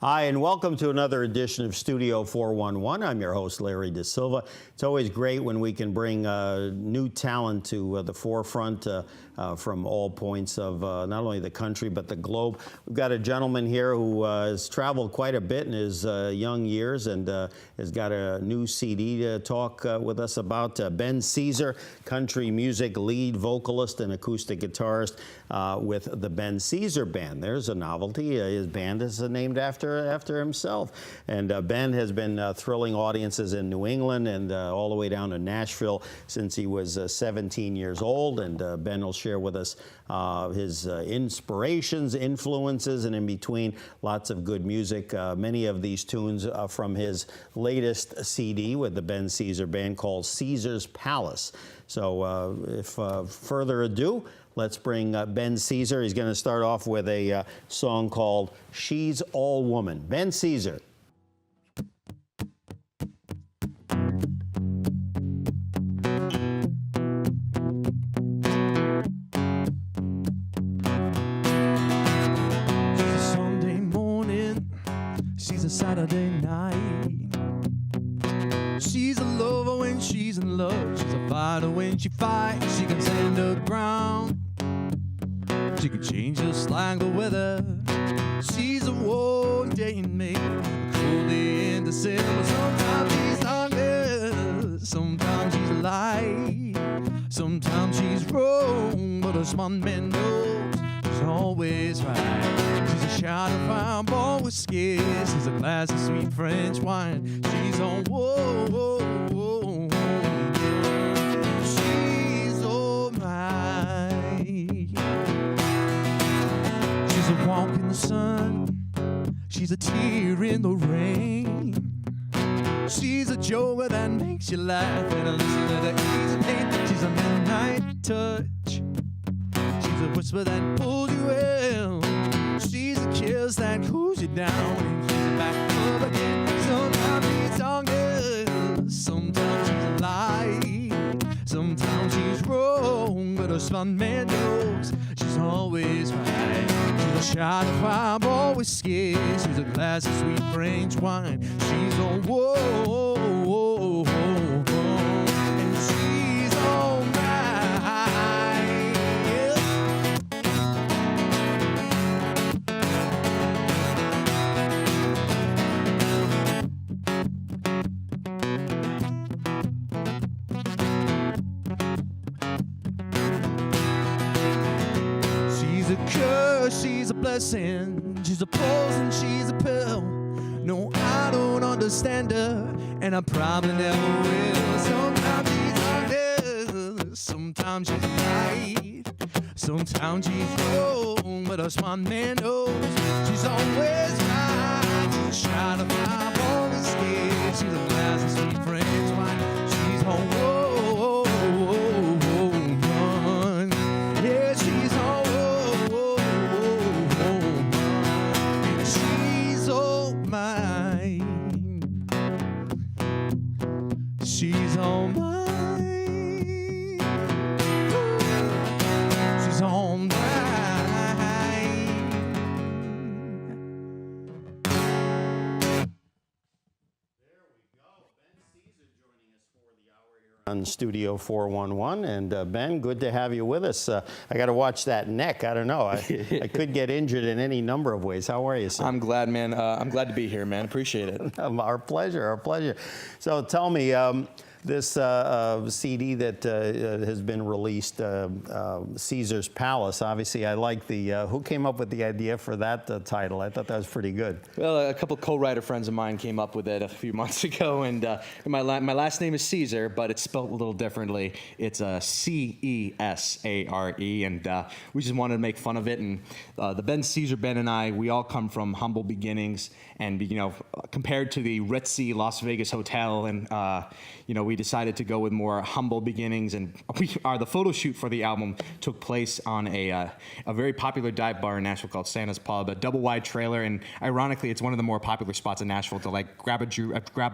Hi, and welcome to another edition of Studio 411. I'm your host, Larry De Silva. It's always great when we can bring new talent to the forefront from all points of not only the country, but the globe. We've got a gentleman here who has traveled quite a bit in his young years and has got a new CD to talk with us about. Ben Cesare, country music lead vocalist and acoustic guitarist with the Ben Cesare Band. There's a novelty. His band is named after himself. And Ben has been thrilling audiences in New England and all the way down to Nashville since he was 17 years old. And Ben will share with us his inspirations, influences, and in between, lots of good music. Many of these tunes from his latest CD with the Ben Cesare Band called Caesar's Palace. So if further ado, let's bring Ben Cesare. He's going to start off with a song called She's All Woman. Ben Cesare. She's a Sunday morning, she's a Saturday night. She's a lover when she's in love, she's a fighter when she fights. She can stand her ground, she can change her slang the weather. She's a warm day in May, a cool day in December. Sometimes she's longer, sometimes she's light, sometimes she's wrong, but her smart man knows she's always right. She's a shot of fine born whiskey, she's a glass of sweet French wine. She's on whoa. She's all mine. She's a walk in the sun, she's a tear in the rain. She's a joker that makes you laugh and a listen to the easy pain. She's a midnight touch, she's a whisper that pulls you in. She's a kiss that cools you down and keeps you back up again. Sometimes she's stronger, sometimes she's light, sometimes she's wrong, but her smart man knows she's always right. She's a shot of fireball whiskey, she's a glass of sweet French wine. She's on whoa, and she's all mine. She's a curse, she's a blessing, she's a poison, she's a pill. No, I don't understand her, and I probably never will. Sometimes she's honest, sometimes she's right, sometimes she's wrong, but her smart man knows she's always right. She's a shot of my born whiskey, she's a glass of sweet French wine. She's home, run. Yeah, she's home. She's all mine. She's all mine. There we go. Ben Cesare joining us for the hour here on Studio 411. And Ben, good to have you with us. I got to watch that neck. I don't know. I could get injured in any number of ways. How are you, sir? I'm glad, man. I'm glad to be here, man. Appreciate it. Our pleasure, our pleasure. So tell me, this CD that has been released, Caesar's Palace, obviously I like the, who came up with the idea for that title? I thought that was pretty good. Well, a couple co-writer friends of mine came up with it a few months ago, and my last name is Cesare, but it's spelled a little differently. It's Cesare, and we just wanted to make fun of it. And the Ben Cesare Band and I, we all come from humble beginnings, and compared to the ritzy Las Vegas hotel, and we decided to go with more humble beginnings, and the photo shoot for the album took place on a very popular dive bar in Nashville called Santa's Pub, a double wide trailer, and ironically, it's one of the more popular spots in Nashville to like grab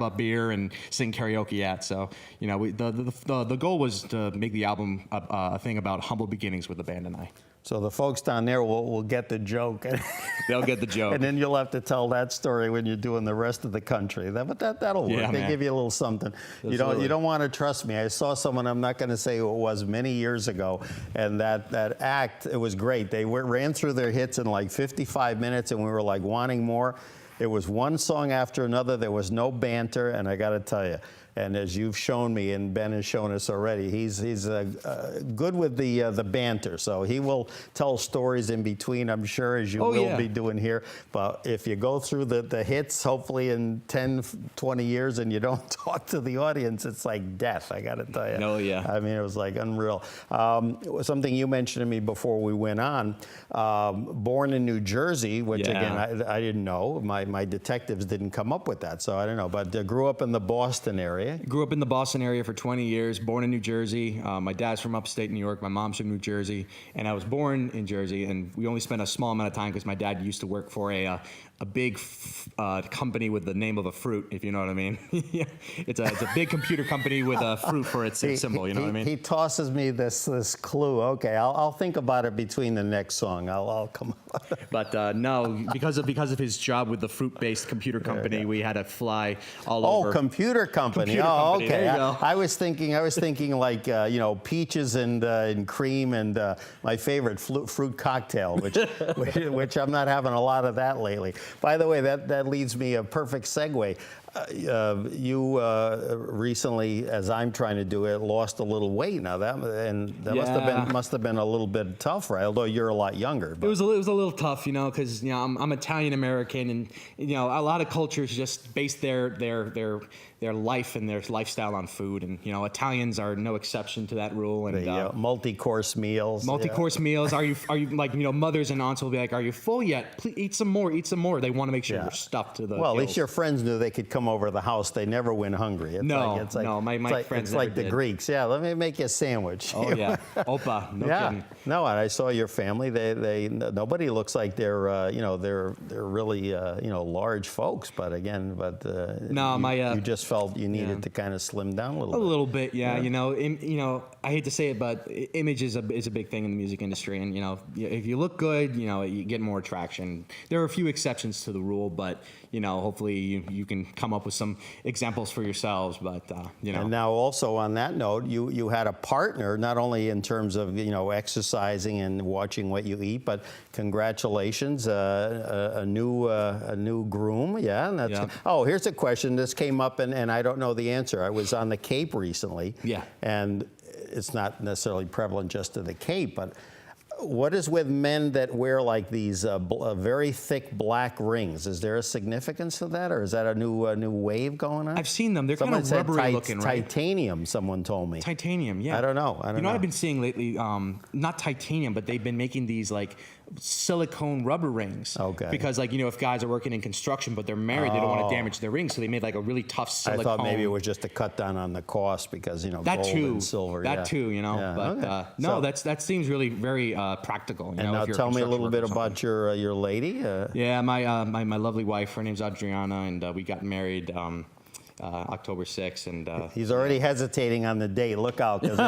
a beer and sing karaoke at. So the goal was to make the album a thing about humble beginnings with the band and I. So the folks down there will get the joke. They'll get the joke. And then you'll have to tell that story when you're doing the rest of the country. But that'll work. Yeah, They man. give you a little something. You don't want to trust me. I saw someone, I'm not going to say who it was, many years ago, and that act, it was great. They ran through their hits in like 55 minutes, and we were like wanting more. It was one song after another. There was no banter, and I got to tell you, and as you've shown me, and Ben has shown us already, he's good with the banter. So he will tell stories in between, I'm sure, as you will be doing here. But if you go through the hits, hopefully in 10, 20 years, and you don't talk to the audience, it's like death, I got to tell you. Oh, yeah. I mean, it was like unreal. Something you mentioned to me before we went on, born in New Jersey, which again, I didn't know. My detectives didn't come up with that, so I don't know. But grew up in the Boston area. Grew up in the Boston area for 20 years, born in New Jersey. My dad's from upstate New York, my mom's from New Jersey, and I was born in Jersey, and we only spent a small amount of time because my dad used to work for a big company with the name of a fruit, if you know what I mean. Yeah. It's a big computer company with a fruit for its symbol, you know what I mean? He tosses me this clue. Okay, I'll think about it between the next song. I'll come up. But no, because of his job with the fruit-based computer company, we had to fly all over. Oh, computer company. Computer company. Okay. There you go. I was thinking like peaches and cream and my favorite fruit cocktail, which I'm not having a lot of that lately. By the way, that leads me a perfect segue. You recently, as I'm trying to do it, lost a little weight. Now that must have been a little bit tough, right? Although you're a lot younger. But. It was a little tough, because I'm Italian American, and a lot of cultures just base their life and their lifestyle on food, and Italians are no exception to that rule. And multi-course meals. Multi-course meals. Are you like mothers and aunts will be like, "Are you full yet? Please eat some more. Eat some more." They want to make sure you're stuffed to the. Well, at gills. least your friends knew they could come over the house. They never went hungry. It's my friends It's never like the did. Greeks. Yeah, let me make you a sandwich. Oh yeah, Opa. No kidding. No, and I saw your family. They nobody looks like they're they're really large folks. But again, you just felt you needed to kind of slim down a little bit. A little bit, yeah. I hate to say it, but image is a big thing in the music industry, and if you look good, you get more traction. There are a few exceptions to the rule, but hopefully you can come up with some examples for yourselves. But And now also on that note, you had a partner, not only in terms of exercising and watching what you eat, but congratulations, a new groom. Yeah, and that's. Oh, here's a question. This came up, and I don't know the answer. I was on the Cape recently. Yeah. And it's not necessarily prevalent just to the Cape, but what is with men that wear like these very thick black rings? Is there a significance to that, or is that a new wave going on? I've seen them. They're Someone kind of rubbery said looking, right? Titanium, someone told me. Titanium, yeah. I don't know. I've been seeing lately, not titanium, but they've been making these like silicone rubber rings. Okay. Because if guys are working in construction but they're married, they don't want to damage their rings, so they made like a really tough silicone. I thought maybe it was just to cut down on the cost because that gold too, and silver. That too, Yeah, But okay. no, that seems really very practical. And now tell me a little bit about your lady. Yeah, my lovely wife. Her name's Adriana, and we got married October 6th, and he's already hesitating on the date. Look out, because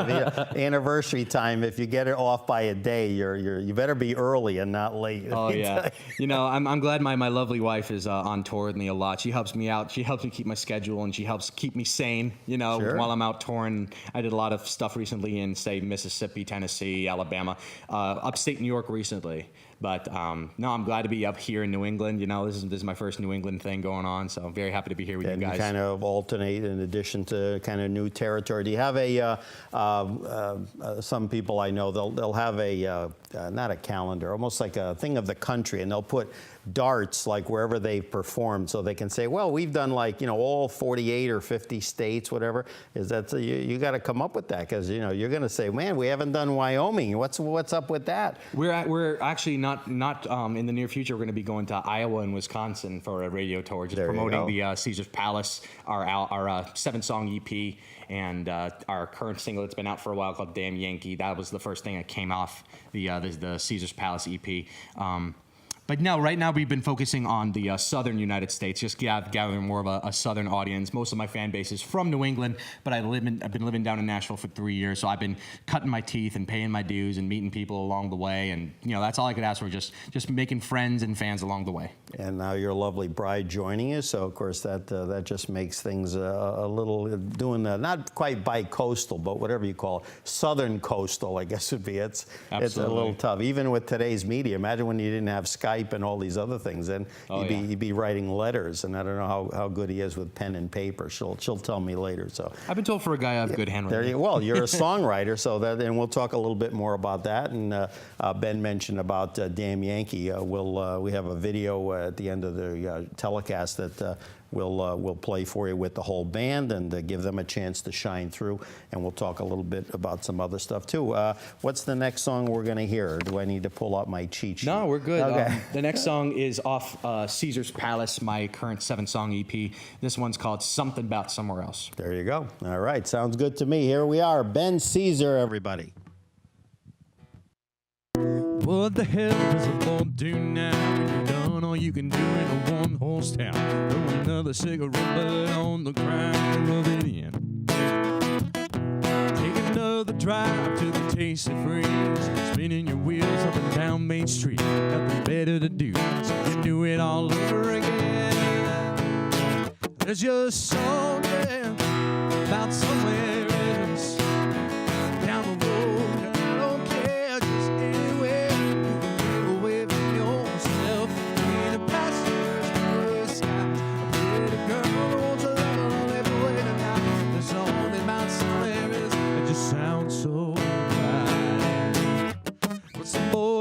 anniversary time, if you get it off by a day, you better be early and not late. Oh yeah, I'm glad my lovely wife is on tour with me a lot. She helps me out. She helps me keep my schedule, and she helps keep me sane. Sure. While I'm out touring. I did a lot of stuff recently in say Mississippi, Tennessee, Alabama, upstate New York recently. But no, I'm glad to be up here in New England. This is my first New England thing going on, so I'm very happy to be here with you guys. And kind of alternate in addition to kind of new territory. Do you have some people I know, they'll have not a calendar, almost like a thing of the country, and they'll put darts like wherever they've performed, so they can say, well, we've done like all 48 or 50 states, whatever. Is that you got to come up with that, because you're going to say, man, we haven't done Wyoming. What's up with that? We're actually not in the near future. We're going to be going to Iowa and Wisconsin for a radio tour, just promoting the Caesar's Palace, our 7-song EP, and our current single that's been out for a while called Damn Yankee. That was the first thing that came off the Caesar's Palace EP. But no, right now we've been focusing on the southern United States, just gathering more of a southern audience. Most of my fan base is from New England, but I've been living down in Nashville for 3 years, so I've been cutting my teeth and paying my dues and meeting people along the way, and that's all I could ask for, just making friends and fans along the way. And now your lovely bride joining you, so of course that just makes things a little doing not quite bi-coastal, but whatever you call it, southern coastal, I guess would be. It's a little tough, even with today's media. Imagine when you didn't have Skype and all these other things, then you'd be writing letters, and I don't know how good he is with pen and paper. She'll tell me later. So I've been told for a guy I have good handwriting. Well, you're a songwriter, so and we'll talk a little bit more about that. And Ben mentioned about Damn Yankee. We have a video at the end of the telecast that we'll play for you with the whole band and give them a chance to shine through. And we'll talk a little bit about some other stuff too. What's the next song we're going to hear? Or do I need to pull out my cheat sheet? No, we're good. Okay. The next song is off Caesar's Palace, my current 7-song EP. This one's called Something About Somewhere Else. There you go. All right, sounds good to me. Here we are, Ben Caesar, everybody. What the hell does a boy do now when you've done all you can do in a one-horse town? Throw another cigarette butt on the ground and rub it in. Take another drive to the Tasty Freeze, spinning your wheels up and down Main Street. Nothing better to do, so you do it all over again. There's just something about somewhere else down the road.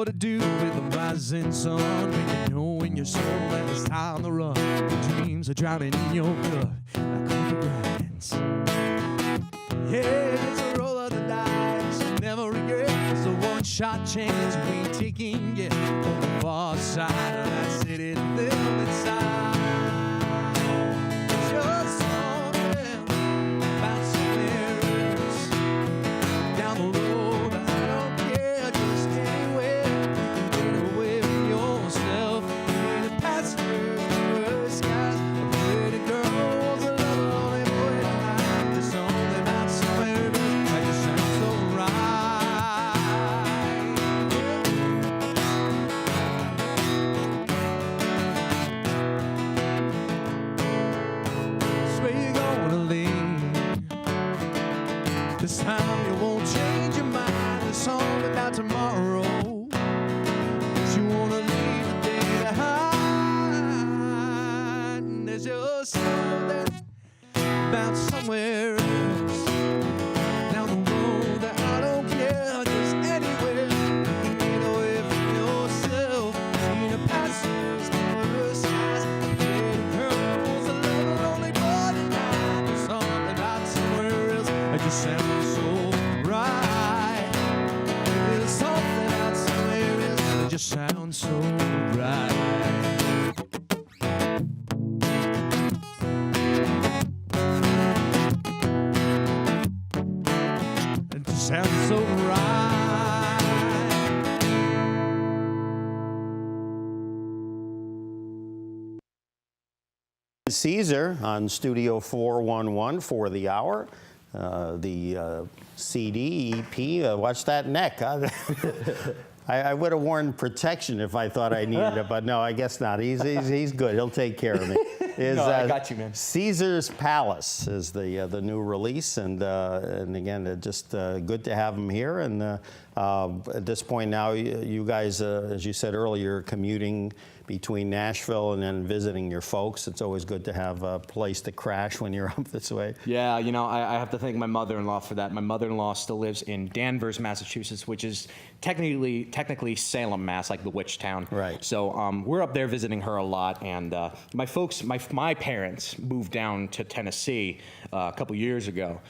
To do with the rising sun when you know in your soul that it's time to run. The dreams are drowning in your blood like river grinds. Yeah, it's a roll of the dice, you never regret. It's a one-shot chance you ain't taking yet. On the far side of that city to live inside. It's just something about somewhere else down the road. This time you won't change your mind. There's something about tomorrow. But you wanna leave the day behind. There's just something about somewhere else down the road that I don't care. Just anywhere you can get away from yourself. See the passers, the skies, the girls, the little lonely boy tonight. There's something about somewhere else that just sounds sounds so right. It just sounds so right. Caesar on Studio 411 for the hour. The CD, EP, watch that neck. I would have worn protection if I thought I needed it, but no, I guess not. He's good. He'll take care of me. No, I got you, man. Caesar's Palace is the new release, and again, just good to have him here. And at this point now, you guys, as you said earlier, commuting between Nashville and then visiting your folks. It's always good to have a place to crash when you're up this way. Yeah, I have to thank my mother-in-law for that. My mother-in-law still lives in Danvers, Massachusetts, which is technically Salem, Mass, like the witch town. Right. So we're up there visiting her a lot, and my folks, my parents moved down to Tennessee a couple years ago.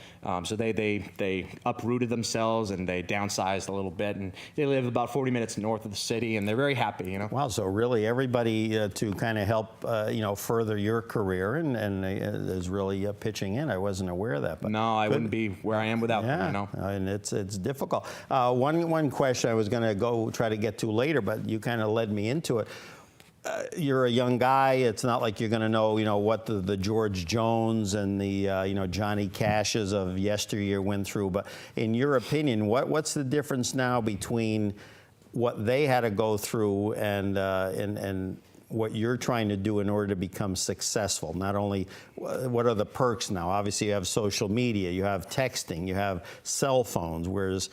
So they uprooted themselves and they downsized a little bit, and they live about 40 minutes north of the city, and they're very happy. Wow. So really, everybody to kind of help further your career and is really pitching in. I wasn't aware of that. But no, I wouldn't be where I am without them. And it's difficult. One question I was going to try to get to later, but you kind of led me into it. you're a young guy. It's not like you're going to know, what the George Jones and the, Johnny Cashes of yesteryear went through. But in your opinion, what's the difference now between what they had to go through and what you're trying to do in order to become successful? Not only what are the perks now? Obviously, you have social media, you have texting, you have cell phones, whereas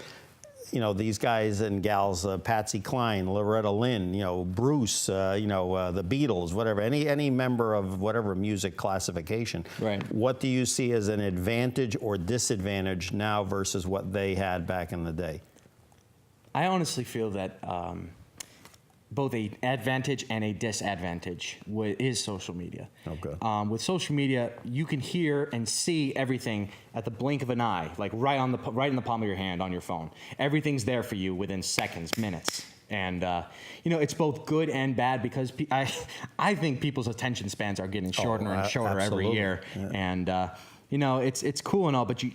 these guys and gals, Patsy Cline, Loretta Lynn, Bruce, the Beatles, whatever, any member of whatever music classification. Right. What do you see as an advantage or disadvantage now versus what they had back in the day? I honestly feel that both an advantage and a disadvantage is social media. Okay. With social media, you can hear and see everything at the blink of an eye, like right in the palm of your hand on your phone. Everything's there for you within seconds, minutes. And it's both good and bad because I think people's attention spans are getting shorter and shorter every year. Yeah. And it's cool and all, but you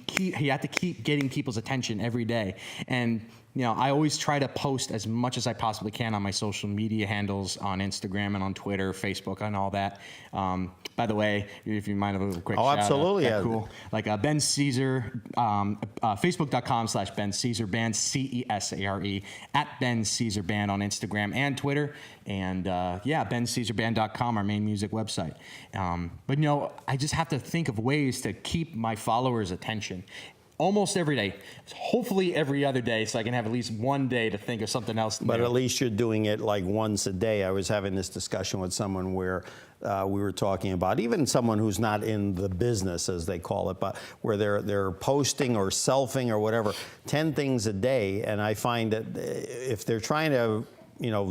have to keep getting people's attention every day. And I always try to post as much as I possibly can on my social media handles, on Instagram and on Twitter, Facebook, and all that. By the way, if you mind a quick shout out. Absolutely. Yeah. Cool. Like Ben Cesare, Facebook.com/Ben Cesare Band, Cesare, at Ben Cesare Band on Instagram and Twitter. And BenCesarBand.com, our main music website. But I just have to think of ways to keep my followers' attention. Almost every day, hopefully every other day, so I can have at least one day to think of something else. But at least you're doing it like once a day. I was having this discussion with someone where we were talking about even someone who's not in the business, as they call it, but where they're posting or selfing or whatever, 10 things a day. And I find that if they're trying to,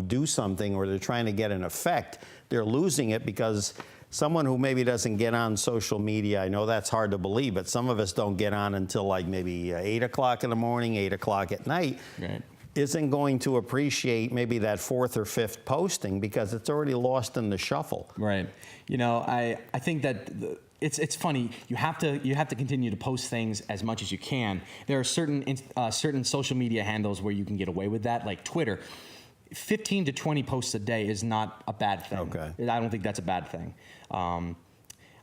do something or they're trying to get an effect, they're losing it because someone who maybe doesn't get on social media, I know that's hard to believe, but some of us don't get on until like maybe 8 o'clock in the morning, 8 o'clock at night, right, isn't going to appreciate maybe that fourth or fifth posting because it's already lost in the shuffle. Right. I think that it's funny. You have to continue to post things as much as you can. There are certain social media handles where you can get away with that, like Twitter. 15 to 20 posts a day is not a bad thing. Okay. I don't think that's a bad thing.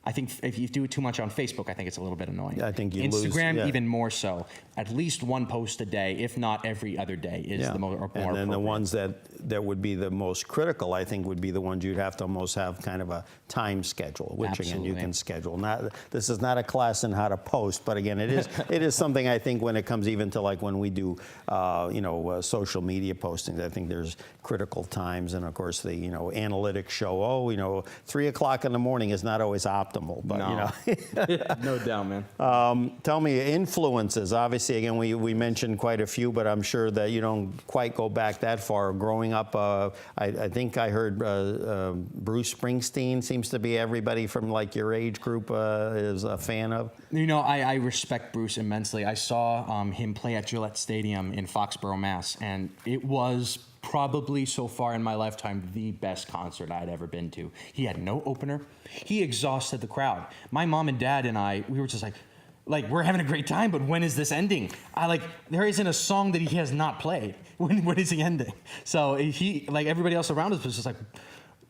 I think if you do it too much on Facebook, I think it's a little bit annoying. I think you Instagram, lose, yeah. even more so. At least one post a day, if not every other day, is the more appropriate. And then the ones that would be the most critical, I think, would be the ones you'd have to almost have kind of a time schedule, which Absolutely. Again you can schedule. This is not a class in how to post, but again, it is something I think when it comes even to like when we do social media postings, I think there's critical times, and of course the analytics show 3 o'clock in the morning is not always optimal, but no doubt, man. Tell me influences. Obviously, again, we mentioned quite a few, but I'm sure that you don't quite go back that far. Growing up, I think I heard Bruce Springsteen seems to be everybody from like your age group is a fan of. I respect Bruce immensely. I saw him play at Gillette Stadium in Foxborough, Mass, and it was probably so far in my lifetime the best concert I'd ever been to. He had no opener. He exhausted the crowd. My mom and dad and I, we were just like we're having a great time, but when is this ending? There isn't a song that he has not played. When is he ending? So he, like everybody else around us, was just like,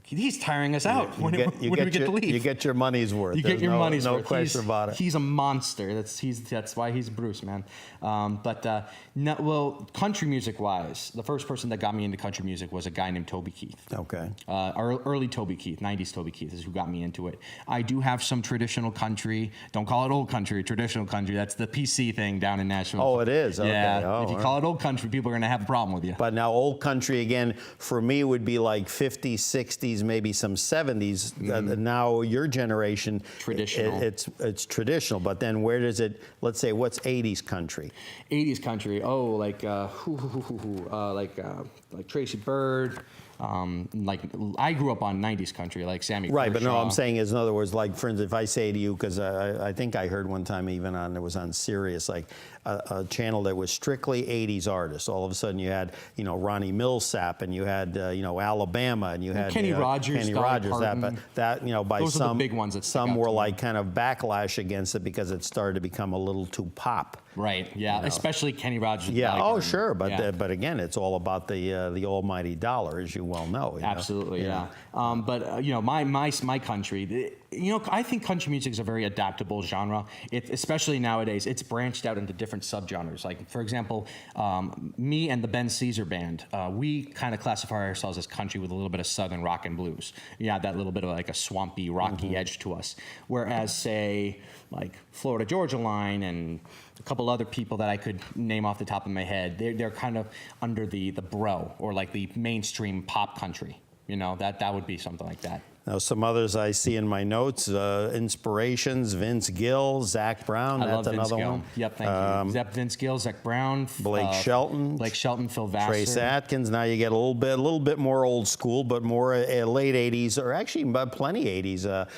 he's tiring us out. When do we get to leave? You get your money's worth. You get your money's worth. No question about it. He's a monster. That's why he's Bruce, man. Country music wise, the first person that got me into country music was a guy named Toby Keith. Okay. Early Toby Keith, 90s Toby Keith is who got me into it. I do have some traditional country. Don't call it old country, traditional country. That's the PC thing down in Nashville. Oh, it is? Okay. Yeah. Oh, if you call it old country, people are going to have a problem with you. But now old country, again, for me would be like 50s, 60s, maybe some 70s. Now your generation, traditional. It's traditional. But then where does it? Let's say what's 80s country? 80s country. Oh, like Tracy Byrd. I grew up on 90s country, like Sammy Right, Kershaw. but no, I'm saying is, in other words, like, for instance, if I say to you, because I think I heard one time even it was on Sirius, like a channel that was strictly 80s artists. All of a sudden you had, Ronnie Millsap, and you had, Alabama, and you had Kenny Rogers, that, by those some, are the big ones that some were like kind of backlash against it because it started to become a little too pop. Right. Yeah. Especially Kenny Rogers. Yeah. Like, Oh, sure. But yeah. but again, it's all about the almighty dollar, as you well know. You know? Absolutely, yeah. But you know, my country, you know, I think country music is a very adaptable genre. Especially nowadays, it's branched out into different subgenres. Like, for example, me and the Ben Cesare band, we kind of classify ourselves as country with a little bit of southern rock and blues. Yeah, that little bit of like a swampy, rocky edge to us. Whereas, say, like Florida Georgia Line and a couple other people that I could name off the top of my head, they're kind of under the bro, or like the mainstream pop country. You know, that would be something like that. Now, some others I see in my notes, inspirations, Vince Gill, Zach Brown, I love that's Vince another Gill. one. Yep, thank you. Vince Gill, Zach Brown, Blake Shelton, Phil Vassar. Trace Atkins. Now you get a little bit more old school, but more late 80s, or actually plenty 80s,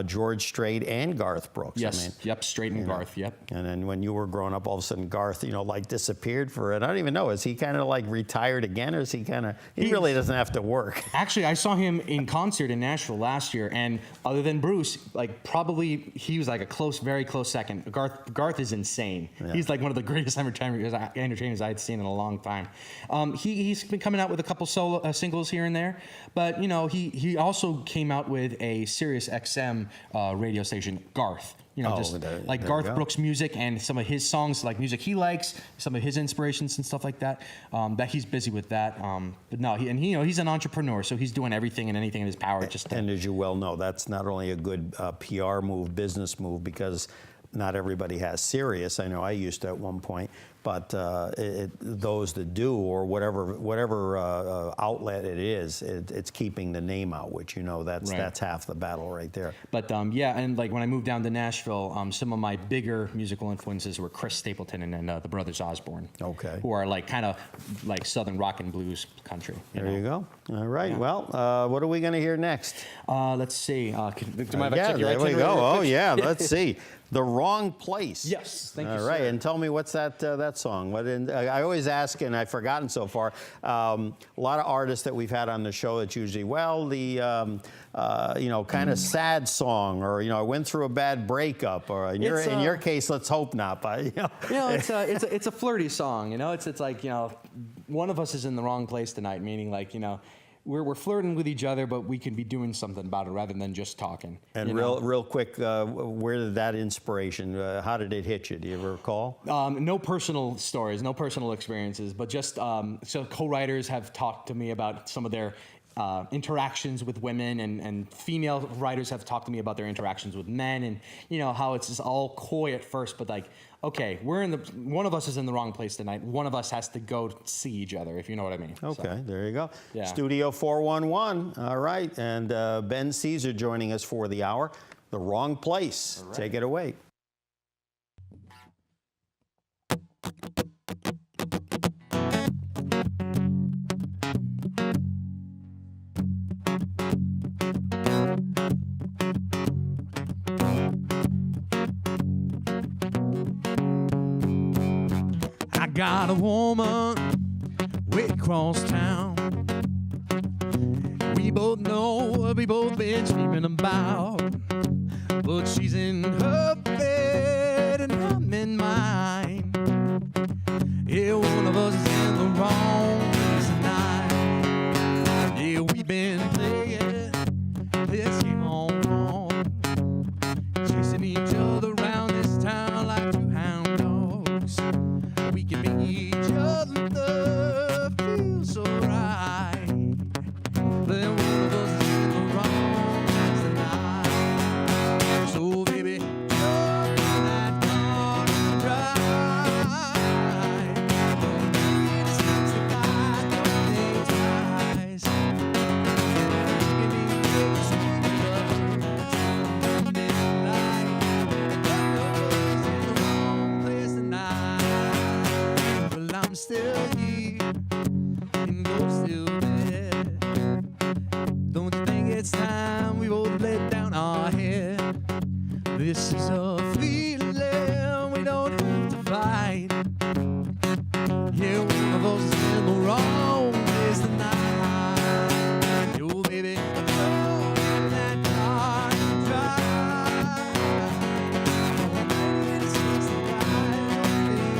George Strait and Garth Brooks. Yes, I mean, yep, Strait and Garth, yep. And then when you were growing up, all of a sudden Garth, you know, like disappeared for it. I don't even know. Is he kind of like retired again, or is he kind of, he really doesn't have to work? Actually, I saw him in concert in Nashville last year, and other than Bruce, like probably he was like a very close second. Garth is insane. Yeah. He's like one of the greatest entertainers I had seen in a long time. He's been coming out with a couple solo singles here and there, but you know, he also came out with a Sirius XM radio station, Garth. You know, like Garth Brooks music and some of his songs, like music he likes, some of his inspirations and stuff like that. That he's busy with that. But no, you know, he's an entrepreneur, so he's doing everything and anything in his power. And as you well know, that's not only a good PR move, business move, because not everybody has Sirius. I know I used to at one point, but those that do, or whatever outlet it is, it's keeping the name out, which, you know, that's half the battle right there. But yeah, and like when I moved down to Nashville, some of my bigger musical influences were Chris Stapleton and the Brothers Osborne. Okay. Who are like kind of like southern rock and blues country. There you go. All right. Yeah. Well, what are we going to hear next? Let's see. Do I there we go. Oh yeah. Let's see. The Wrong Place. Yes, thank you, All right, sir. and tell me, what's that song? I always ask, and I've forgotten so far, a lot of artists that we've had on the show, it's usually, well, the, you know, kind of sad song, or, you know, I went through a bad breakup, or in your case, let's hope not, but, you know. You know, it's a flirty song, you know? It's like, you know, one of us is in the wrong place tonight, meaning like, you know, we're flirting with each other, but we can be doing something about it rather than just talking. And real quick, where did that inspiration, how did it hit you? Do you ever recall? No personal stories, no personal experiences, but just so co-writers have talked to me about some of their interactions with women, and female writers have talked to me about their interactions with men, and you know how it's just all coy at first, but like, okay, one of us is in the wrong place tonight. One of us has to go see each other, if you know what I mean. Okay, so, there you go. Yeah. Studio 411. All right, and Ben Cesare joining us for the hour. The Wrong Place. Right. Take it away. Got a woman way across town. We both know what we both been dreaming about, but she's in her bed and I'm in mine. Yeah, one of us is in the wrong place tonight. Yeah, we've been playing this game on wrong, chasing each other around this town like two hound dogs. We can make each other love feel so right. Then one of us is in the wrong place tonight. So baby, jump in that car and drive. Don't need to sense the guy, don't think twice. Give me this midnight. One of us is in the wrong place tonight. Well, I'm still here, and you're still there. Don't you think it's time we both let down our head? This is a feeling we don't have to fight. Yeah, one of us is in the wrong place tonight. Yo, baby, jump in that car and drive. Don't make it seem so right, don't think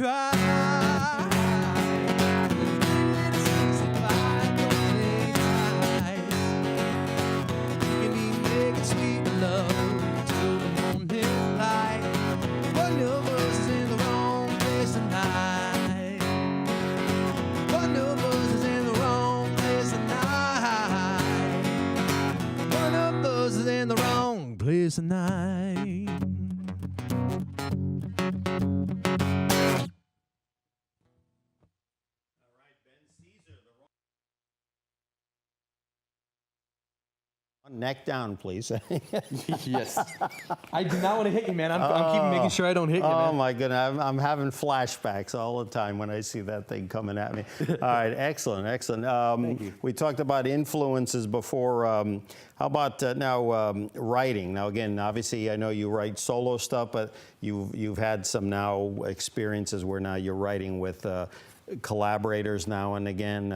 try. It's easy by those late nights. You can be making sweet love till the morning light. One of us is in the wrong place tonight. One of us is in the wrong place tonight. One of us is in the wrong place tonight. Neck down, please. Yes. I do not want to hit you, man. I'm keeping making sure I don't hit you, man. Oh my goodness, I'm having flashbacks all the time when I see that thing coming at me. All right, excellent, excellent. Thank you. We talked about influences before. How about now writing? Now again, obviously I know you write solo stuff, but you've had some now experiences where now you're writing with collaborators now and again,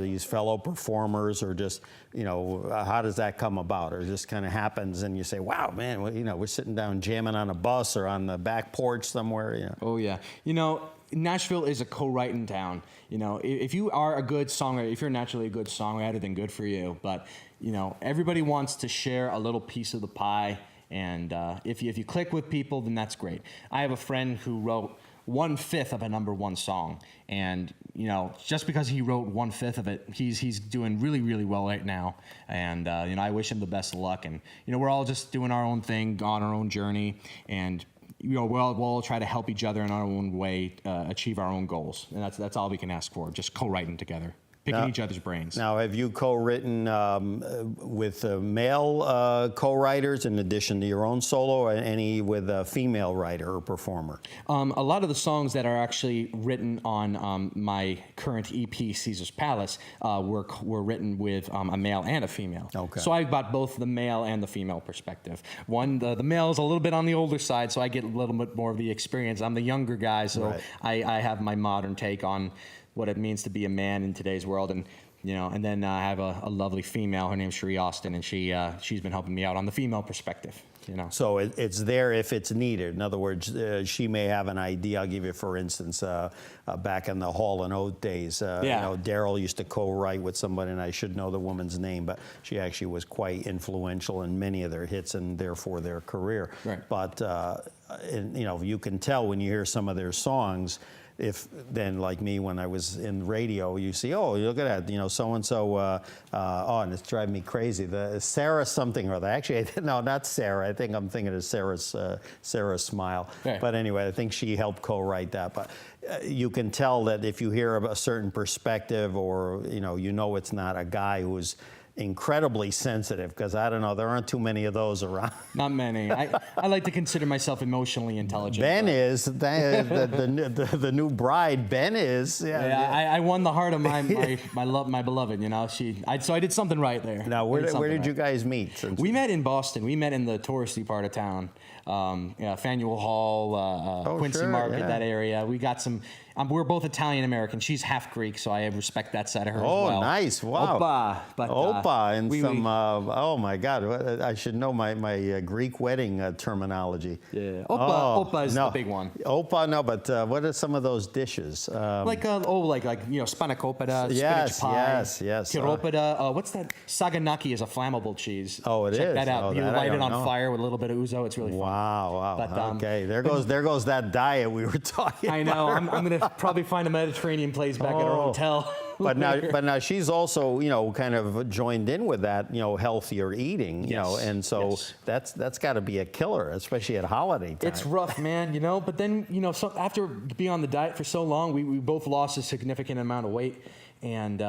these fellow performers, or just, you know, how does that come about? Or just kind of happens and you say, wow, man, well, you know, we're sitting down jamming on a bus or on the back porch somewhere. You know. Oh, yeah. You know, Nashville is a co-writing town. You know, if you are a good songwriter, if you're naturally a good songwriter, then good for you. But, you know, everybody wants to share a little piece of the pie. And if you click with people, then that's great. I have a friend who wrote 1/5 of a #1 song, and you know, just because he wrote 1/5 of it, he's doing really, really well right now. And you know, I wish him the best of luck. And you know, we're all just doing our own thing, on our own journey, and you know, we'll all try to help each other in our own way achieve our own goals. And that's all we can ask for, just co-writing together. Picking each other's brains. Now, have you co-written with male co-writers in addition to your own solo, or any with a female writer or performer? A lot of the songs that are actually written on my current EP, Caesar's Palace, were written with a male and a female. Okay. So I've got both the male and the female perspective. The male is a little bit on the older side, so I get a little bit more of the experience. I'm the younger guy, so right. I have my modern take on what it means to be a man in today's world, and you know, and then I have a lovely female. Her name's Cherie Austin, and she's been helping me out on the female perspective. You know, so it's there if it's needed. In other words, she may have an idea. I'll give you, for instance, back in the Hall and Oates days. You know, Daryl used to co-write with somebody, and I should know the woman's name, but she actually was quite influential in many of their hits and therefore their career. Right. But you know, you can tell when you hear some of their songs. If then, like me, when I was in radio, you see, oh, look at that, you know, so and so. Oh, and it's driving me crazy. The Sarah something or other. Actually, no, not Sarah. I think I'm thinking of Sarah Smile. Right. But anyway, I think she helped co-write that. But you can tell that if you hear a certain perspective, or you know, it's not a guy who's incredibly sensitive, because I don't know, there aren't too many of those around. Not many. I like to consider myself emotionally intelligent. Ben is the new bride. Ben is. Yeah, I won the heart of my beloved. You know, so I did something right there. Now, where did you guys meet? We met in Boston. We met in the touristy part of town. Faneuil Hall, Quincy Market, that area. We got some. We're both Italian American. She's half Greek, so I respect that side of her as well. Oh, nice! Wow. Oppa, but Oppa and some. Oh my God! I should know my Greek wedding terminology. Yeah. Oppa is the big one. Oppa, no, but what are some of those dishes? Like you know, spanakopita, spinach pie. Yes. Tiropita. What's that? Saganaki is a flammable cheese. Oh, it is. Check that out. Oh, you that light it on fire with a little bit of ouzo. It's really fun. Wow. But, okay, there goes that diet we were talking I know. about. I'm gonna probably find a Mediterranean place back at our hotel. But now she's also, you know, kind of joined in with that, you know, healthier eating, you know, and so that's got to be a killer, especially at holiday time. It's rough, man, you know. But then, you know, so after being on the diet for so long, we both lost a significant amount of weight, and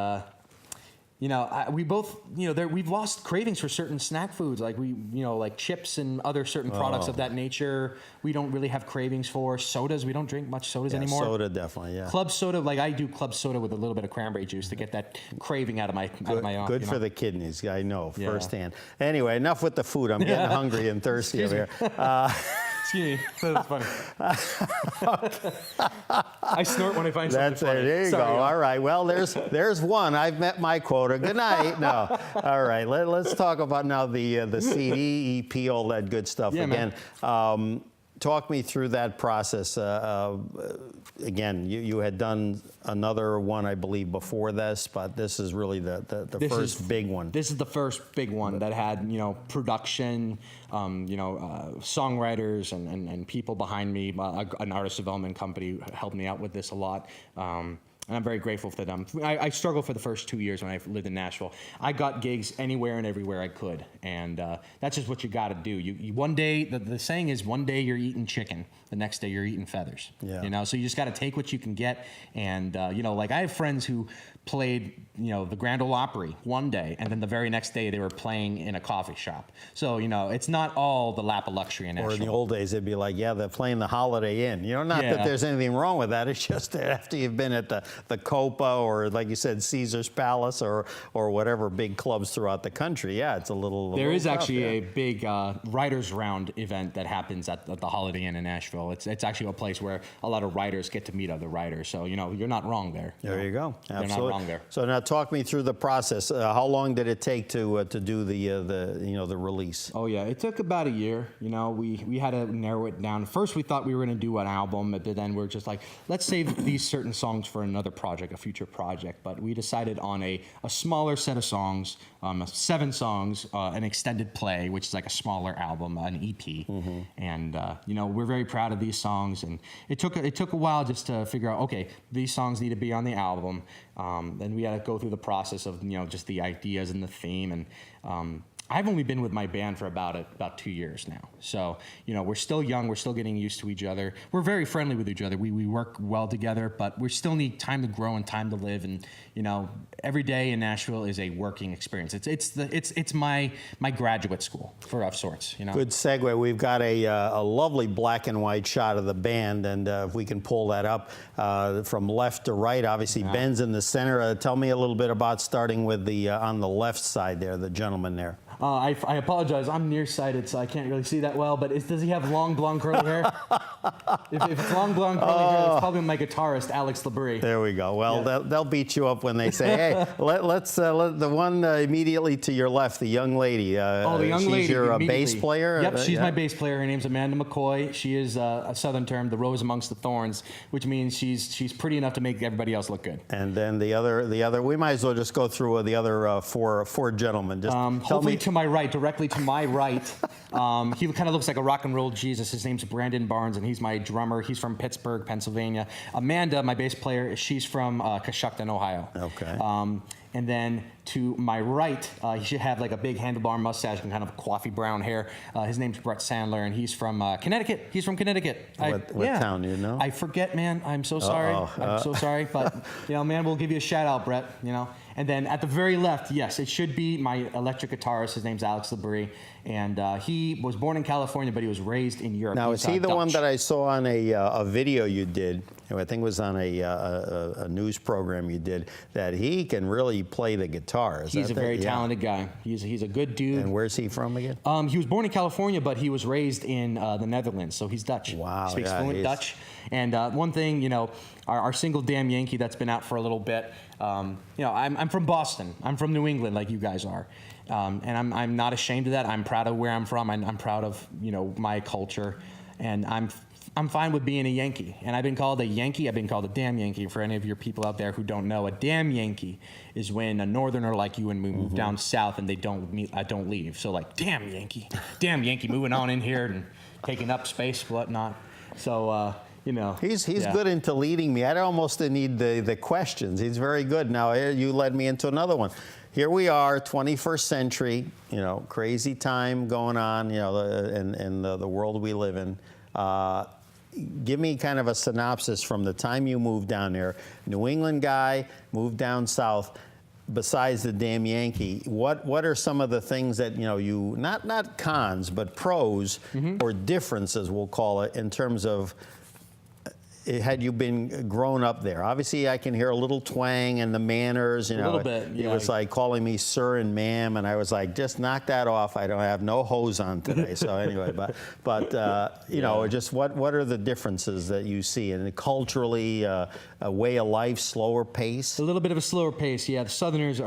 you know, we both, you know, we've lost cravings for certain snack foods, like like chips and other certain products of that nature. We don't really have cravings for sodas. We don't drink much sodas anymore. Soda, definitely, yeah. Club soda, like I do club soda with a little bit of cranberry juice to get that craving out of my Good for the kidneys, I know firsthand. Anyway, enough with the food. I'm getting hungry and thirsty over here. Excuse me, that's funny. I snort when I find something funny. There you go. All right. Well, there's one. I've met my quota. Good night. No. All right. Let's talk about now the CD, EP, all that good stuff again. talk me through that process. Again, you had done another one, I believe, before this, but this is really the first big one. This is the first big one that had, production, songwriters and people behind me. An artist development company helped me out with this a lot. And I'm very grateful for them. I struggled for the first 2 years when I lived in Nashville. I got gigs anywhere and everywhere I could, and that's just what you got to do. You one day, the saying is, one day you're eating chicken, the next day you're eating feathers. Yeah. So you just got to take what you can get, and like I have friends who played, the Grand Ole Opry one day, and then the very next day they were playing in a coffee shop. So, it's not all the lap of luxury in Nashville. Or in the old days, it'd be like, yeah, they're playing the Holiday Inn. Not that there's anything wrong with that. It's just that after you've been at the Copa or, like you said, Caesar's Palace or whatever big clubs throughout the country, yeah, it's a little There is tough, actually yeah. a big Writers Round event that happens at the Holiday Inn in Nashville. It's actually a place where a lot of writers get to meet other writers. So, you're not wrong there. There you go. You're Absolutely. not wrong there. So now talk me through the process. How long did it take to do the release? Oh yeah, it took about a year. We had to narrow it down. First, we thought we were going to do an album, but then we're just like, let's save these certain songs for another project, a future project. But we decided on a smaller set of songs, 7 songs, an extended play, which is like a smaller album, an EP. Mm-hmm. And we're very proud of these songs. And it took a while just to figure out, okay, these songs need to be on the album. Then we had to go through the process of just the ideas and the theme, and I've only been with my band for about 2 years now. So, we're still young. We're still getting used to each other. We're very friendly with each other. We work well together, but we still need time to grow and time to live. And, every day in Nashville is a working experience. It's my graduate school of sorts, Good segue. We've got a lovely black and white shot of the band, and if we can pull that up from left to right, obviously Ben's in the center. Tell me a little bit about starting with on the left side there, the gentleman there. I apologize. I'm nearsighted, so I can't really see that well. But does he have long, blonde, curly hair? if it's long, blonde, curly hair, that's probably my guitarist, Alex Labrie. There we go. Well, they'll beat you up when they say, "Hey, let's let the one immediately to your left, the young lady." The young lady. She's your bass immediately. player. Yep, she's my bass player. Her name's Amanda McCoy. She is a Southern term, the rose amongst the thorns, which means she's pretty enough to make everybody else look good. And then the other. We might as well just go through the other four gentlemen. Just tell hopefully me. to my right, directly to my right. He kind of looks like a rock and roll Jesus. His name's Brandon Barnes, and he's my drummer. He's from Pittsburgh, Pennsylvania. Amanda, my bass player, she's from Coshocton, Ohio. Okay. And then to my right, he should have like a big handlebar mustache and kind of coffee brown hair. His name's Brett Sandler, and he's from Connecticut. He's from Connecticut. What town, I forget, man. I'm so sorry. I'm so sorry. But, man, we'll give you a shout out, Brett, And then at the very left, yes, it should be my electric guitarist. His name's Alex Labrie. And he was born in California, but he was raised in Europe. Now, He's, is he the Dutch. one that I saw on a video you did? I think it was on a news program you did, that he can really play the guitar. He's a very talented guy. He's a good dude. And where's he from again? He was born in California, but he was raised in the Netherlands, so he's Dutch. Wow, He speaks yeah, fluent Dutch. And one thing, our single Damn Yankee that's been out for a little bit, I'm from Boston. I'm from New England, like you guys are. And I'm not ashamed of that. I'm proud of where I'm from. I'm proud of, my culture. And I'm fine with being a Yankee. And I've been called a Yankee. I've been called a damn Yankee. For any of your people out there who don't know, a damn Yankee is when a northerner like you and me move down south and they don't leave. So like, damn Yankee moving on in here and taking up space, whatnot. So, He's good into leading me. I almost need the questions. He's very good. Now, you led me into another one. Here we are, 21st century, crazy time going on, in the world we live in. Give me kind of a synopsis from the time you moved down there. New England guy, moved down south. Besides the damn Yankee, what are some of the things that you not cons but pros or differences, we'll call it, in terms of had you been grown up there? Obviously, I can hear a little twang and the manners. You know, little bit, It yeah. was like calling me sir and ma'am, and I was like, just knock that off. I don't have no hose on today. So anyway, but you know, just what are the differences that you see, and culturally, a way of life, slower pace? A little bit of a slower pace, yeah. The Southerners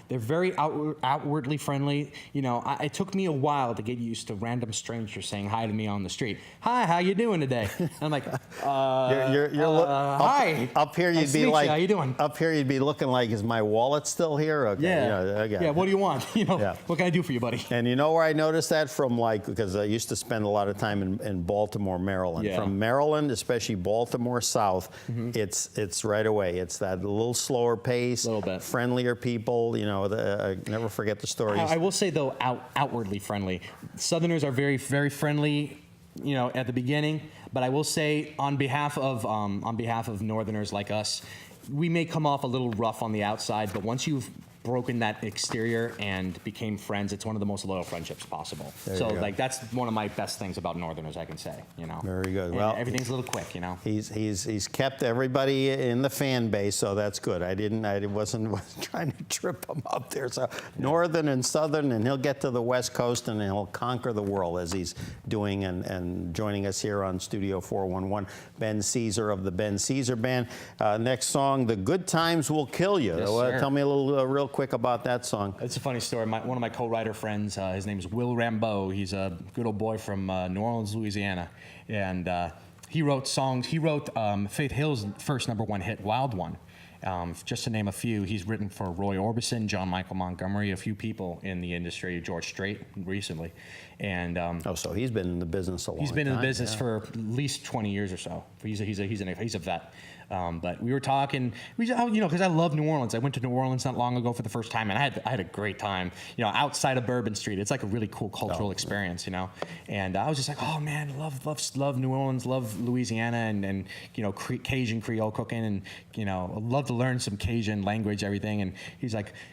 they're very outwardly friendly. You know, it took me a while to get used to random strangers saying hi to me on the street. Hi, how you doing today? And I'm like, hi. Up here, you'd Nice to be meet like, you. How you doing? Up here, you'd be looking like, is my wallet still here? Okay, Yeah. you know, okay. Yeah. What do you want? You know, Yeah. what can I do for you, buddy? And you know where I noticed that from? Like, because I used to spend a lot of time in Baltimore, Maryland. Yeah. From Maryland, especially Baltimore South, it's right away. It's that little slower pace, Little bit. friendlier people. You know, I never forget the stories. I will say though, outwardly friendly. Southerners are very, very friendly, you know, at the beginning. But I will say, on behalf of Northerners like us, we may come off a little rough on the outside, but once you've broken that exterior and became friends, it's one of the most loyal friendships possible. There So you go. like that's one of my best things about Northerners, I can say. You know. Very good. And Well, everything's a little quick, you know. He's kept everybody in the fan base, so that's good. I wasn't trying to trip him up there. So Northern and Southern, and he'll get to the West Coast and he'll conquer the world as he's doing. And joining us here on Studio 411, Ben Cesare of the Ben Cesare Band. Next song, "The Good Times Will Kill You." Yes, sir. Tell me a little real quick about that song. It's a funny story. One of my co-writer friends, his name is Will Rambeau. He's a good old boy from New Orleans, Louisiana, and he wrote songs. He wrote Faith Hill's first #1 hit, "Wild One." Just to name a few, he's written for Roy Orbison, John Michael Montgomery, a few people in the industry, George Strait recently, and So he's been in the business a long time. he's been in the business yeah. for at least 20 years or so. He's a vet. But we were talking, you know, because I love New Orleans. I went to New Orleans not long ago for the first time, and I had a great time. You know, outside of Bourbon Street, it's like a really cool cultural experience. You know, and I was just like, oh man, love New Orleans, love Louisiana, and you know, Cajun Creole cooking, and you know, I'd love to learn some Cajun language, everything. And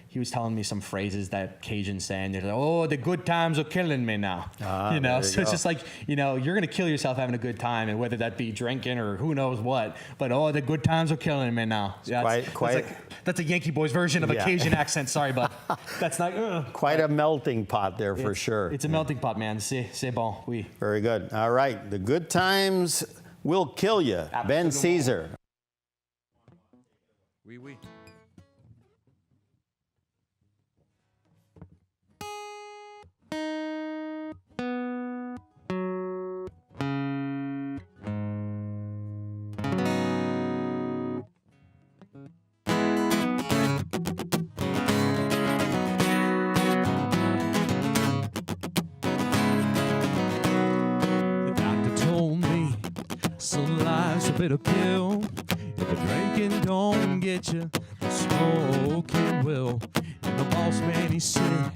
he was telling me some phrases that Cajuns say, and they're like, oh, the good times are killing me now. You know, so it's just like, you know, you're gonna kill yourself having a good time, and whether that be drinking or who knows what, but oh, the good times are killing me now. That's a Yankee Boys version of a Cajun accent. Sorry, but that's not Quite a melting pot there for sure. It's a melting pot, man. C'est bon, oui. Very good. All right. "The Good Times Will Kill You." Ben Absolument. Cesare. Oui, oui. The doctor told me some life's a bitter pill. If the drinking don't get you, the smoking will. And the boss man, he said,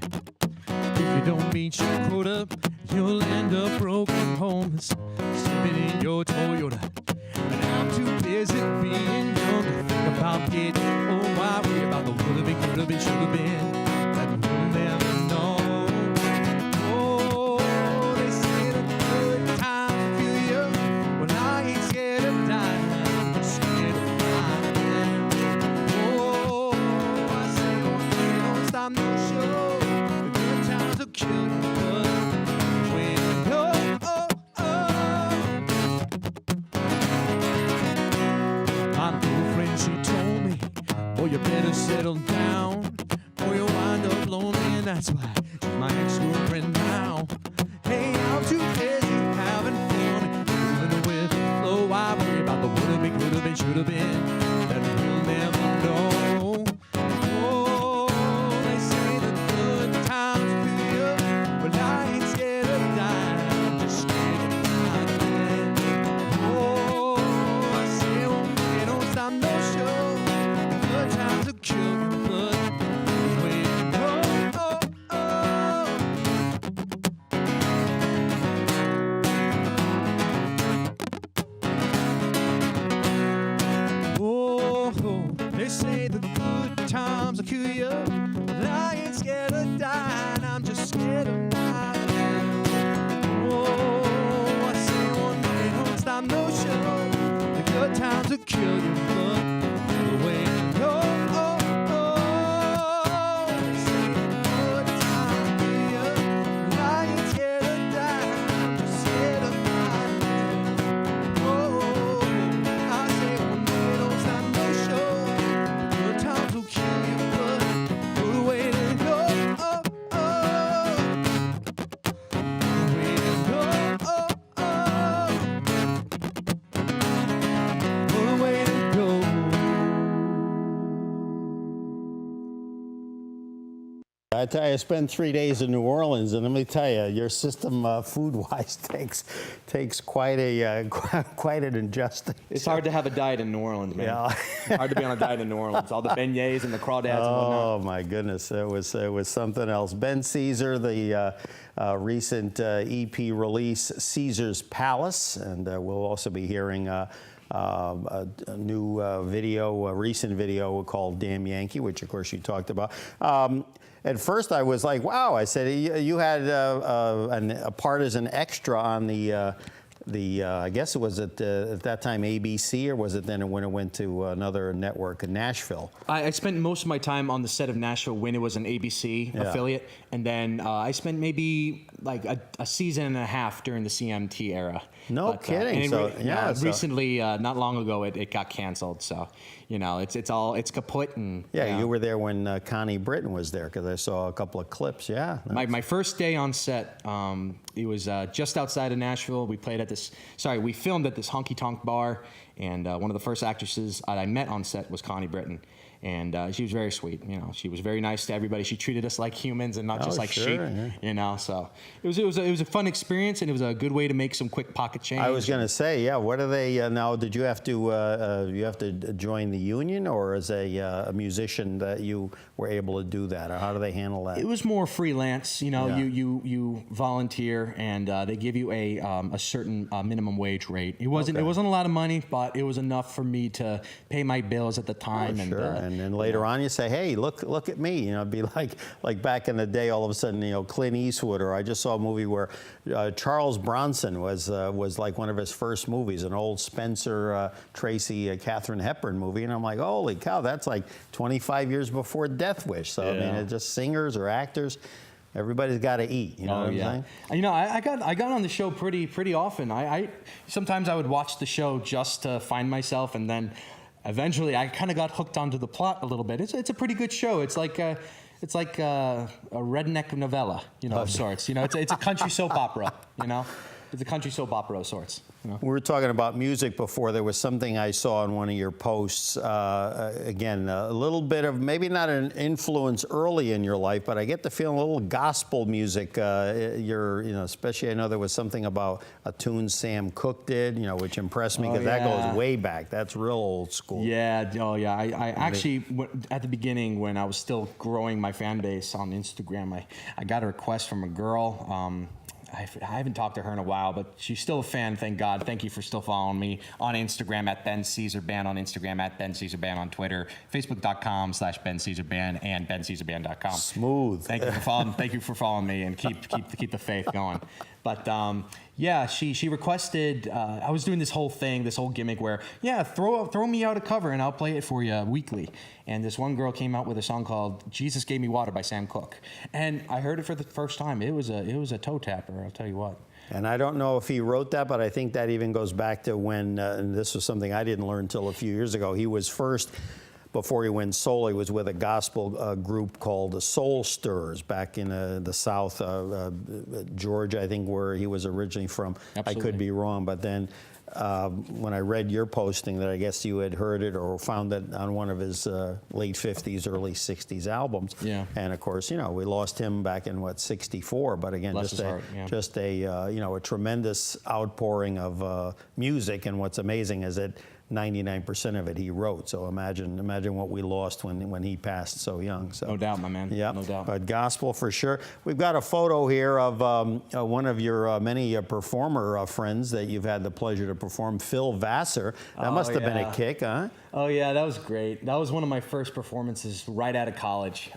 if you don't meet your quota, you'll end up broken, homeless, sleeping in your Toyota. But I'm too busy being young to think about getting old. Why worry about the would have been, could have been, should have been? That we'll never know. Oh, they say the good times kill you. Well, I ain't scared of dying. I'm just scared of dying. Oh, I say don't stop no show. The good times will kill you, but when you go, my girlfriend, she told me, oh, you better settle down, or you'll wind up lonely, and that's why she's my ex-girlfriend now. Hey, I'm too busy having fun, dealing with the flow. I worry about the would've been, could've been, should've been, that we'll never know. Oh, they say the good times kill you, but I ain't scared of dying. I'm just scared of dying. Oh, I say, well, don't stop no show. The good times will kill you, but when you go, oh, they say the good times will kill you, but I ain't scared of dying. I'm just scared of dying. Oh, I say one day don't stop no show. The good times I tell you, I spent 3 days in New Orleans, and let me tell you, your system, food-wise, takes quite quite an adjusting. It's hard to have a diet in New Orleans, man. Yeah. It's hard to be on a diet in New Orleans. All the beignets and the crawdads and whatnot. Oh my goodness, it was something else. Ben Cesare, the recent EP release, Caesar's Palace, and we'll also be hearing a new video, a recent video called Damn Yankee, which of course you talked about. At first I was like, wow, I said, you had a part as an extra on the I guess it was at that time ABC, or was it then when it went to another network in Nashville? I spent most of my time on the set of Nashville when it was an ABC affiliate, and then I spent maybe like a season and a half during the CMT era. No kidding. So, recently, not long ago, it got canceled. So, you know, it's kaput. And yeah, you were there when Connie Britton was there, because I saw a couple of clips. Yeah. My first day on set, it was just outside of Nashville. We filmed at this honky tonk bar, and one of the first actresses I met on set was Connie Britton. And she was very sweet. You know, she was very nice to everybody. She treated us like humans and not just like sheep. Yeah. You know, so it was a fun experience, and it was a good way to make some quick pocket change. I was going to say, yeah. What are they now? Did you have to join the union, or as a musician that you were able to do that, or how do they handle that? It was more freelance. You know, you volunteer, and they give you a certain minimum wage rate. It wasn't a lot of money, but it was enough for me to pay my bills at the time. And then later on, you say, "Hey, look at me!" You know, it'd be like back in the day. All of a sudden, you know, Clint Eastwood, or I just saw a movie where Charles Bronson was like one of his first movies, an old Spencer Tracy, Katharine Hepburn movie, and I'm like, "Holy cow, that's like 25 years before Death Wish." So I mean, it's just singers or actors. Everybody's got to eat. You know what I'm saying? You know, I got on the show pretty often. I sometimes I would watch the show just to find myself, and then eventually, I kind of got hooked onto the plot a little bit. It's a pretty good show. It's like a redneck novella, you know, of sorts. You know, it's a country soap opera. You know, it's a country soap opera of sorts. You know? We were talking about music before. There was something I saw in one of your posts. Again, a little bit of maybe not an influence early in your life, but I get the feeling a little gospel music. Especially I know there was something about a tune Sam Cooke did, you know, which impressed me because that goes way back. That's real old school. Yeah. Oh yeah. I actually at the beginning when I was still growing my fan base on Instagram, I got a request from a girl. I haven't talked to her in a while, but she's still a fan, thank God. Thank you for still following me on Instagram at Ben Cesar Band on Instagram, at Ben Cesar Band on Twitter, Facebook.com/Ben Cesar Band, and BenCesarBand.com. Smooth. Thank you for following. Thank you for following me, and keep the faith going. But yeah, she requested. I was doing this whole gimmick where throw me out a cover and I'll play it for you weekly. And this one girl came out with a song called "Jesus Gave Me Water" by Sam Cooke, and I heard it for the first time. It was a toe tapper, I'll tell you what. And I don't know if he wrote that, but I think that even goes back to when, and this was something I didn't learn until a few years ago. He was first, before he went solo, he was with a gospel group called the Soul Stirrers back in the South, Georgia, I think, where he was originally from. Absolutely. I could be wrong, but then when I read your posting that I guess you had heard it or found it on one of his late 50s, early 60s albums. Yeah. And of course, you know, we lost him back in, 64, but again, just a tremendous outpouring of music. And what's amazing is that 99% of it he wrote. So imagine what we lost when he passed so young. So no doubt, my man. Yeah, no doubt. But gospel for sure. We've got a photo here of one of your many performer friends that you've had the pleasure to perform, Phil Vassar. That must have been a kick, huh? Oh yeah, that was great. That was one of my first performances right out of college.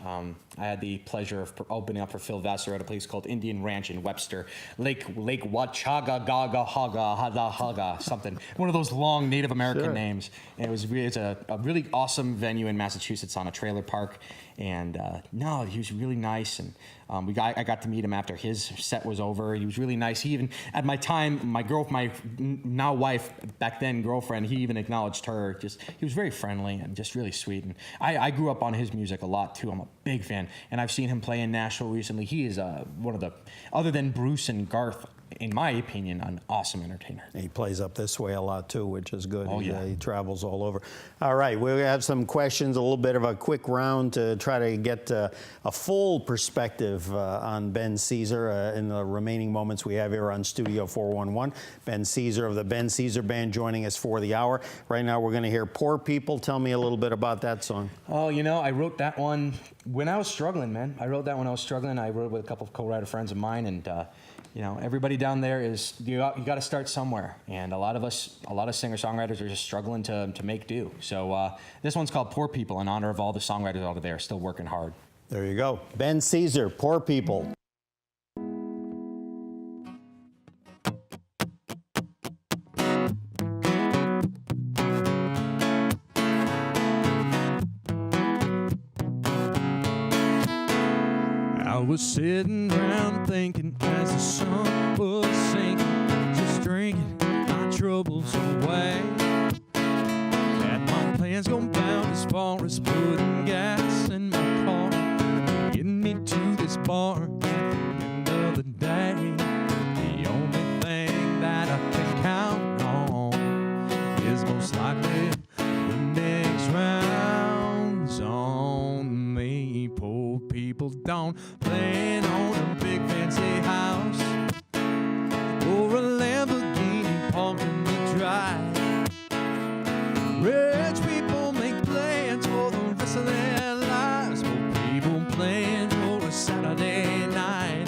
I had the pleasure of opening up for Phil Vassar at a place called Indian Ranch in Webster, Lake Wachaga Gaga Haga Hada Haga, something. One of those long Native American names. And it's a really awesome venue in Massachusetts on a trailer park. And no, he was really nice. And I got to meet him after his set was over. He was really nice. He even, at my time, my now wife, back then girlfriend, he even acknowledged her. He was very friendly and just really sweet. And I grew up on his music a lot too. I'm a big fan. And I've seen him play in Nashville recently. He is one of the, other than Bruce and Garth, in my opinion, an awesome entertainer. He plays up this way a lot too, which is good. Oh, yeah. He travels all over. All right, we have some questions, a little bit of a quick round to try to get a full perspective on Ben Cesare in the remaining moments we have here on Studio 411. Ben Cesare of the Ben Cesare Band joining us for the hour. Right now we're going to hear Poor People. Tell me a little bit about that song. Oh, you know, I wrote that one when I was struggling, man. I wrote it with a couple of co-writer friends of mine, and you know, everybody down there is, you got to start somewhere, and a lot of singer-songwriters are just struggling to make do. So this one's called Poor People, in honor of all the songwriters out there still working hard. There you go. Ben Cesare, Poor People. I was sitting around thinking as the sun was sinking, just drinking my troubles away. That my plans gone bound as far as putting gas in my car, getting me to this bar at the end of the day. The only thing that I can count on is most likely the next round's on me. Poor people don't plan on a big fancy house or a Lamborghini parked in the drive. Rich people make plans for the rest of their lives. Poor people plan for a Saturday night.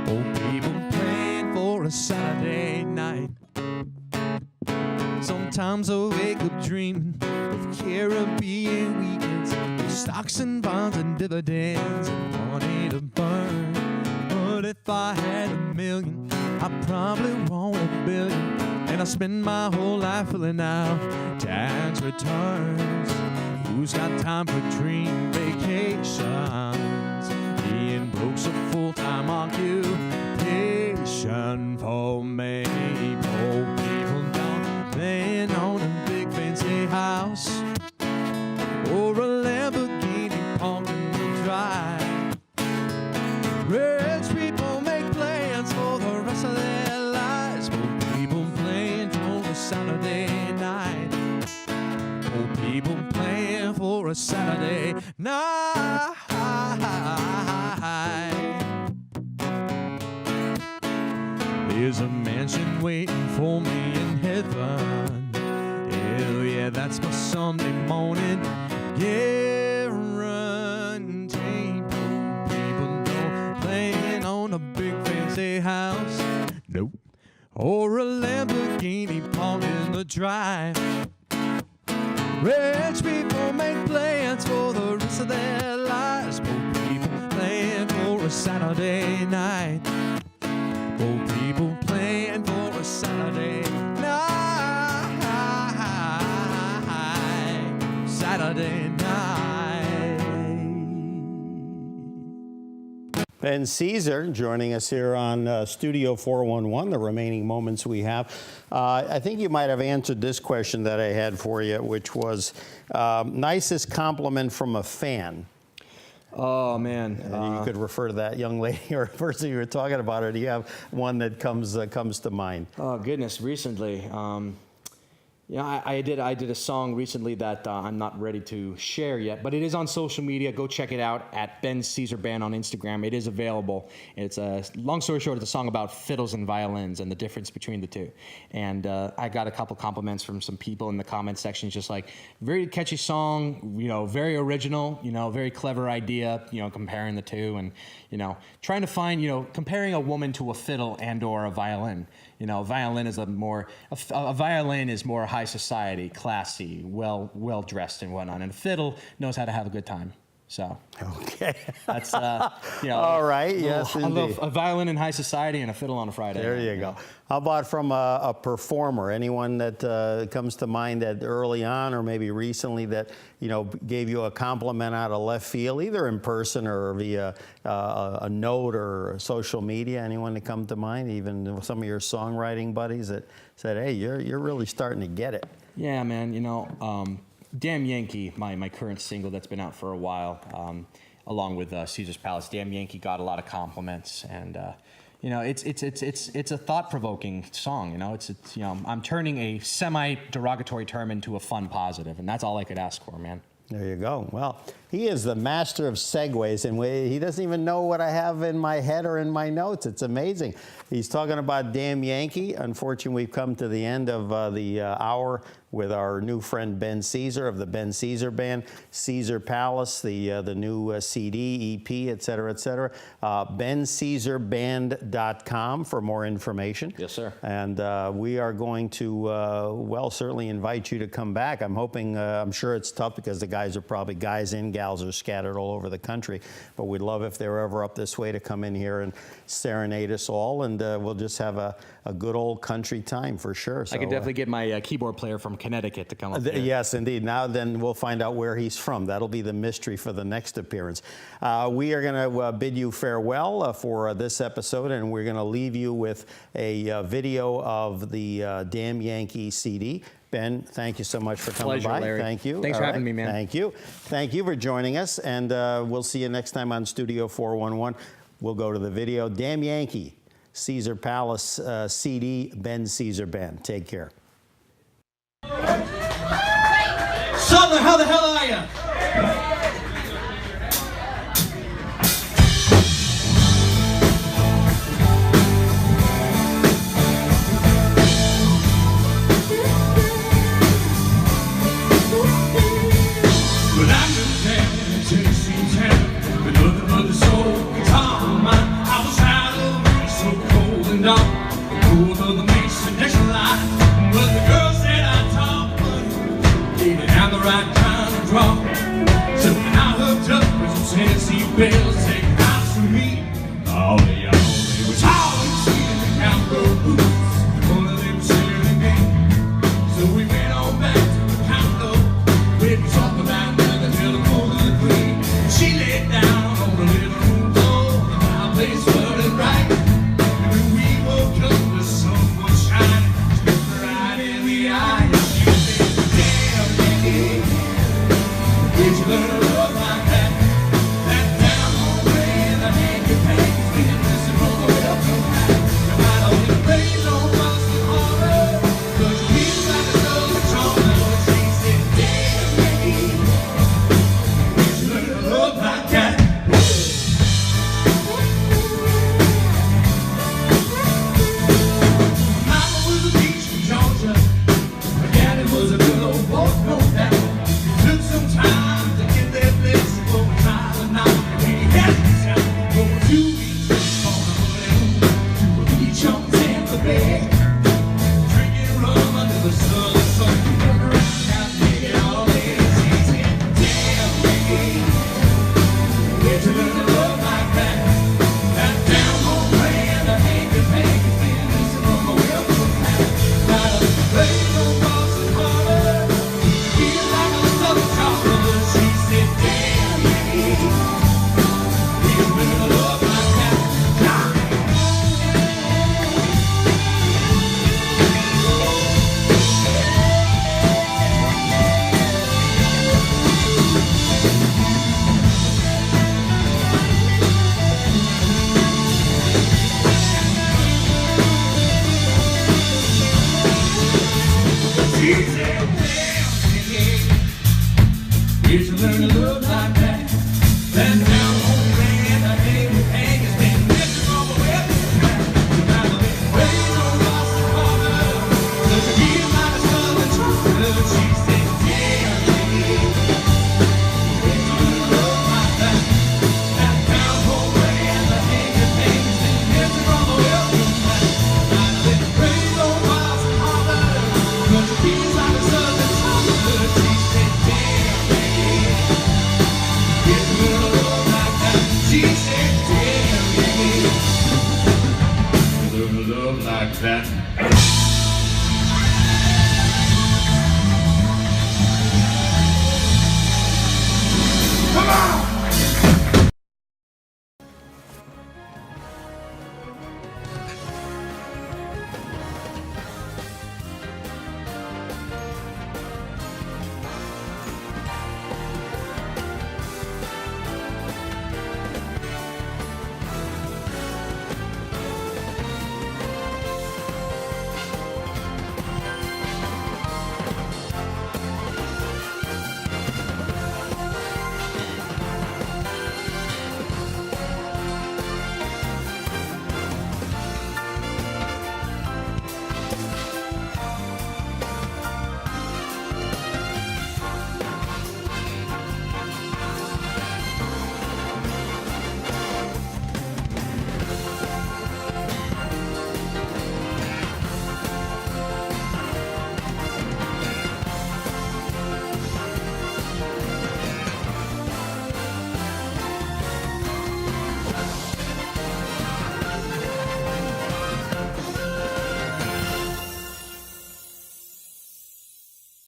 Poor people plan for a Saturday night. Sometimes I wake up dreaming of Caribbean weekends, with stocks and bonds and dividends and money to burn. But if I had $1 million, I'd probably want $1 billion, and I spend my whole life filling out tax returns. Who's got time for dream vacations? Being broke's a full-time occupation for me. Poor people don't plan on a big fancy house or a Lamborghini parked in the drive. Rich people make plans for the rest of their lives. Poor people plan for a Saturday night. Poor people plan for a Saturday night. There's a mansion waiting for me in heaven. Hell yeah, that's my Sunday morning guarantee. People don't plan on a big fancy house, nope, or a Lamborghini parked in the drive. Rich people make plans for the rest of their lives. Poor people plan for a Saturday night. Poor people plan for a Saturday night. Saturday night. Ben Cesare joining us here on Studio 411, the remaining moments we have. I think you might have answered this question that I had for you, which was nicest compliment from a fan. Oh, man. You could refer to that young lady or person you were talking about, or do you have one that comes to mind? Oh, goodness, recently. Yeah, I did a song recently that I'm not ready to share yet, but it is on social media. Go check it out at Ben Cesare Band on Instagram. It is available. It's a long story short, it's a song about fiddles and violins and the difference between the two. And I got a couple compliments from some people in the comment section, just like, very catchy song, you know, very original, you know, very clever idea, you know, comparing the two, and you know, trying to find, you know, comparing a woman to a fiddle and or a violin. You know, a violin is a violin is more high society, classy, well dressed and whatnot, and a fiddle knows how to have a good time. So Okay. that's you know, All right. Yes, a indeed. a violin in high society and a fiddle on a Friday. There night, you go. How about from a performer? Anyone that comes to mind that early on or maybe recently that, you know, gave you a compliment out of left field, either in person or via a note or social media? Anyone that come to mind? Even some of your songwriting buddies that said, "Hey, you're really starting to get it." Yeah, man. You know, Damn Yankee, my current single that's been out for a while, along with Caesar's Palace. Damn Yankee got a lot of compliments, and you know, it's a thought-provoking song. You know, it's you know, I'm turning a semi-derogatory term into a fun positive, and that's all I could ask for, man. There you go. Well, he is the master of segues, and he doesn't even know what I have in my head or in my notes. It's amazing. He's talking about Damn Yankee. Unfortunately, we've come to the end of the hour with our new friend Ben Caesar of the Ben Caesar Band, Caesar Palace, the new CD, EP, et cetera, et cetera. BenCaesarBand.com for more information. Yes, sir. And we are going to, well, certainly invite you to come back. I'm hoping, I'm sure it's tough because the guys are probably, guys and gals are scattered all over the country, but we'd love if they're ever up this way to come in here and serenade us all, and we'll just have a good old country time for sure. So, I could definitely get my keyboard player from Connecticut to come up here. Yes, indeed. Now then we'll find out where he's from. That'll be the mystery for the next appearance. We are going to bid you farewell for this episode, and we're going to leave you with a video of the Damn Yankee CD. Ben, thank you so much for coming Pleasure, by. Larry. Thank you. Thanks All for having me, man. Thank you. Thank you for joining us, and we'll see you next time on Studio 411. We'll go to the video. Damn Yankee, Caesar Palace CD, Ben Caesar Band. Take care. Southern, how the hell are ya? Well, I'm just down in Tennessee town with nothing but the soul guitar in mind. I was out of me so cold and dark, cold of the Mason next line. But the girl said I talk funny, gave it out the right kind of draw. So when I hooked up with some Tennessee bells, take house for me, all the y'all.